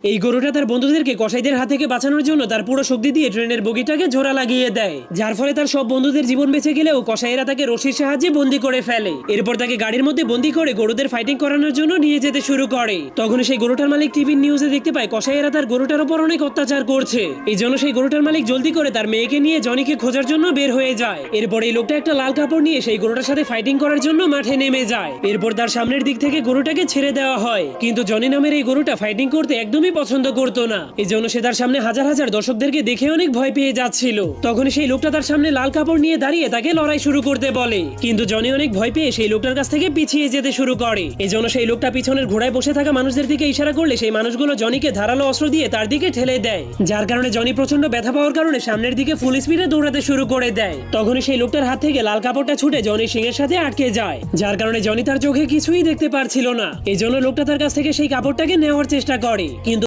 এই গরুটা তার বন্ধুদেরকে কসাইদের হাত থেকে বাঁচানোর জন্য তার পুরো শক্তি দিয়ে ট্রেনের বগিটাকে জোড়া লাগিয়ে দেয়, যার ফলে তার সব বন্ধুদের জীবন বেঁচে গেলেও কসাইয়েরা তাকে রশির সাহায্যে বন্দি করে ফেলে। এরপর তাকে গাড়ির মধ্যে বন্দি করে গরুদের ফাইটিং করানোর জন্য নিয়ে যেতে শুরু করে। তখন সেই গরুটার মালিক টিভির নিউজে দেখতে পায় কসাইয়েরা তার গরুটার উপর অনেক অত্যাচার করছে। এই জন্য সেই গরুটার মালিক জলদি করে তার মেয়েকে নিয়ে জনিকে খোঁজার জন্য বের হয়ে যায়। এরপর এই লোকটা একটা লাল কাপড় নিয়ে সেই গরুটার সাথে ফাইটিং করার জন্য মাঠে নেমে যায়। এরপর তার সামনের দিক থেকে গরুটাকে ছেড়ে দেওয়া হয়, কিন্তু জনি নামের এই গরুটা ফাইটিং করতে একদমই পছন্দ করতো না। এই জন্য সে তার সামনে হাজার হাজার দর্শকদেরকে দেখে অনেক ভয় পেয়ে যাচ্ছিল। তখন সেই লোকটা তার সামনে লাল কাপড় নিয়ে দাঁড়িয়ে তাকে লড়াই শুরু করতে বলে, কিন্তু জনি অনেক ভয় পেয়ে সেই লোকটার কাছ থেকে পিছিয়ে যেতে শুরু করে। এই জন্য সেই লোকটা পিছনের ঘোড়ায় বসে থাকা মানুষদের দিকে ইশারা করলে সেই মানুষগুলো জনিকে ধারালো অস্ত্র দিয়ে তার দিকে ঠেলে দেয়, যার কারণে জনি প্রচন্ড ব্যথা পাওয়ার কারণে সামনের দিকে ফুল স্পিডে দৌড়াতে শুরু করে দেয়। তখনই সেই লোকটার হাত থেকে লাল কাপড়টা ছুটে জনির সিংহের সাথে আটকে যায়, যার কারণে জনি তার চোখে কিছুই দেখতে পারছিল না। এই জন্য লোকটা তার কাছ থেকে সেই কাপড়টাকে নেওয়ার চেষ্টা করে, কিন্তু